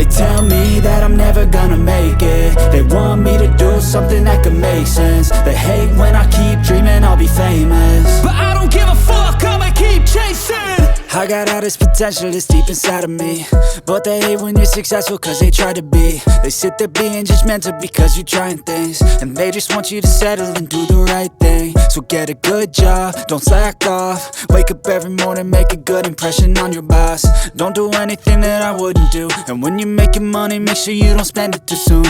They tell me that I'm never gonna make it. They want me to do something that could make sense. They hate when I keep dreaming I'll be famous, but I don't give a fuck, I'ma keep chasing. I got all this potential that's deep inside of me, but they hate when you're successful cause they try to be. They sit there being judgmental because you're trying things, and they just want you to settle and do the right thing. So get a good job, don't slack off. Wake up every morning, make a good impression on your boss. Don't do anything that I wouldn't do, and when you're making money, make sure you don't spend it too soon.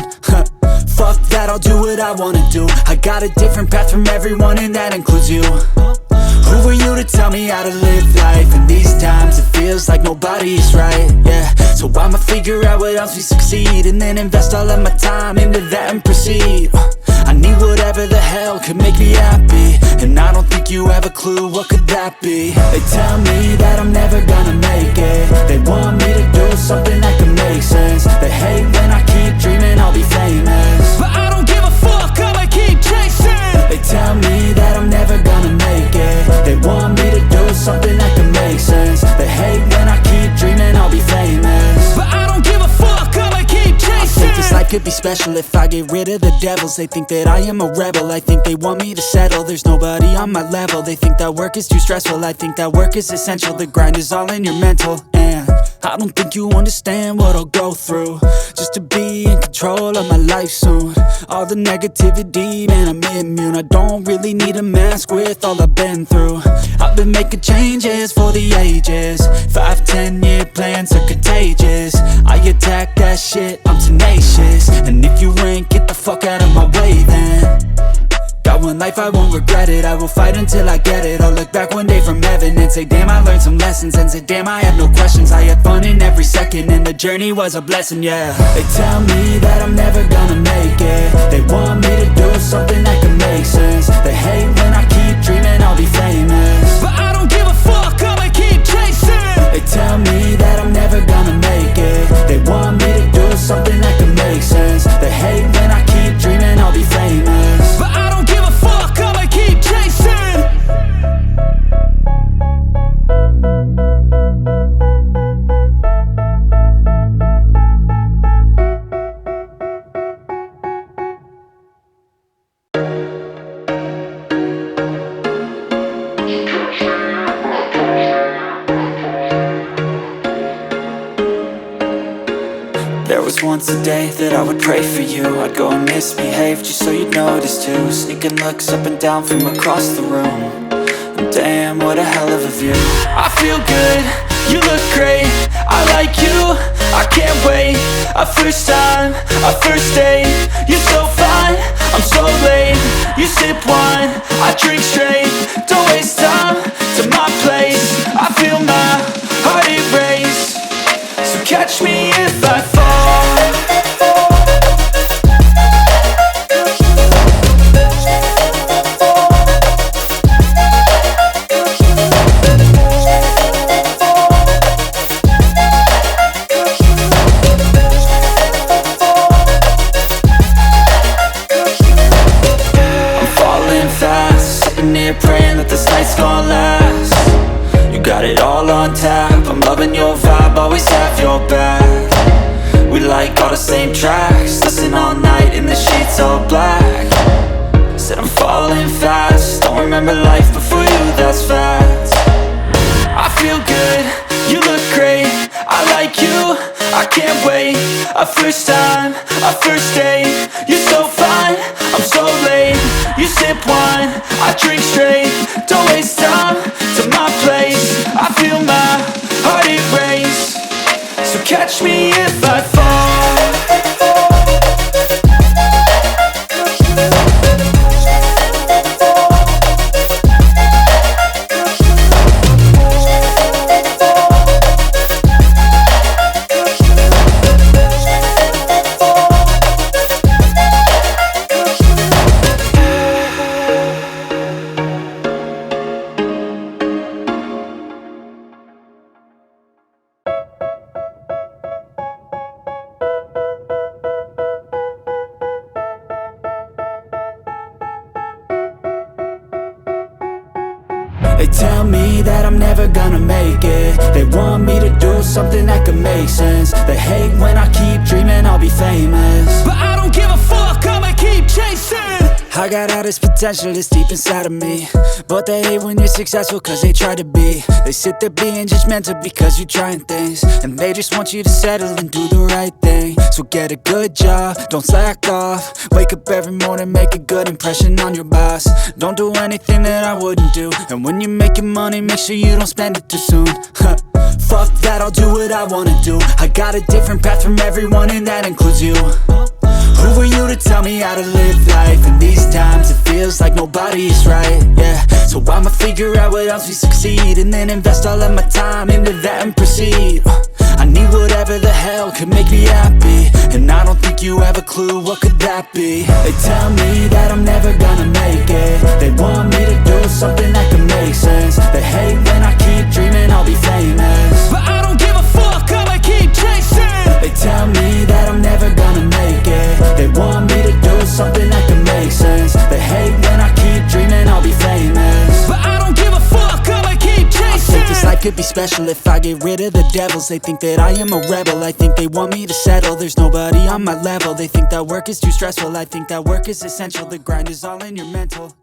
Fuck that, I'll do what I wanna do. I got a different path from everyone, and that includes you. Who are you to tell me how to live life? In these times it feels like nobody's right, yeah. So I'ma figure out what else we succeed, and then invest all of my time into that and proceed. I need whatever the hell could make me happy, and I don't think you have a clue what could that be. They tell me that I'm never gonna make it. They want me to do something that could make sense. They hate when I keep dreaming I'll be famous, but I don't give a fuck, I'ma keep chasing. They tell me that I'm never gonna make it. They want me to do something that can make sense. They hate when I keep dreaming I'll be famous, but I don't give a fuck, I'ma keep chasing. I think this life could be special if I get rid of the devils. They think that I am a rebel, I think they want me to settle. There's nobody on my level. They think that work is too stressful, I think that work is essential. The grind is all in your mental, and I don't think you understand what I'll go through just to be in control of my life soon. All the negativity, man, I'm immune. I don't really need a mask with all I've been through. I've been making changes for the ages. 5-10 year plans are contagious. I attack that shit, I'm tenacious. And if you ain't, get the fuck out of my way then. Got one life, I won't regret it. I will fight until I get it. I'll look back one day from heaven and say, damn, I learned some lessons. And say, damn, I had no questions. I had fun in every second, and the journey was a blessing, yeah. They tell me that I'm never gonna make it. They want me to do something that can make sense. They hate when I keep dreaming I'll be famous, but I don't give a fuck, I'ma keep chasing. They tell me that I'm never gonna make it. They want me to do something that can make sense. They hate when I keep dreaming I'll be famous, but I don't give a fuck, I'ma keep chasing. There was once a day that I would pray for you. I'd go and misbehave just so you'd notice too. Sneaking looks up and down from across the room, and damn, what a hell of a view. I feel good, you look great, I like you, I can't wait. A first time, a first date, you're so fine, I'm so late. You sip wine, I drink straight, don't waste time to my place. I feel my heart erase, so catch me if I fall. Praying that this night's gonna last. You got it all on tap, I'm loving your vibe, always have your back. We like all the same tracks, listen all night in the sheets all black. Said I'm falling fast, don't remember life before you, that's fact. I feel good, you look great, I like you, I can't wait. A first time, a first date, you're so fine, I'm so late. You sip wine, I drink straight, don't waste time to my place. I feel my heart erase, so catch me if I fall. tell me that I'm never gonna make it. They want me to do something that could make sense. They hate when I keep dreaming I'll be famous, but I don't give a fuck, I'ma keep chasing. I got all this potential that's deep inside of me, but they hate when you're successful cause they try to be. They sit there being judgmental because you're trying things, and they just want you to settle and do the right thing. So get a good job, don't slack off. Wake up every morning, make a good impression on your boss. Don't do anything that I wouldn't do, and when you're making money, make sure you don't spend it too soon. Fuck that, I'll do what I wanna do. I got a different path from everyone and that includes you. Who are you to tell me how to live life? In these times it feels like nobody is right, yeah. So I'ma figure out what else we succeed, and then invest all of my time into that and proceed. I need whatever the hell could make me happy, and I don't think you have a clue what could that be. They tell me that I'm never gonna make it. They want me to do something that could make sense. They hate when I keep dreaming I'll be famous, but I don't give a fuck, I'ma keep chasing. They tell me that I'm never gonna make it. They want me to do something that can make sense. They hate when I keep dreaming I'll be famous, but I don't give a fuck, I'ma keep chasing. I think this life could be special if I get rid of the devils. They think that I am a rebel, I think they want me to settle. There's nobody on my level. They think that work is too stressful, I think that work is essential. The grind is all in your mental.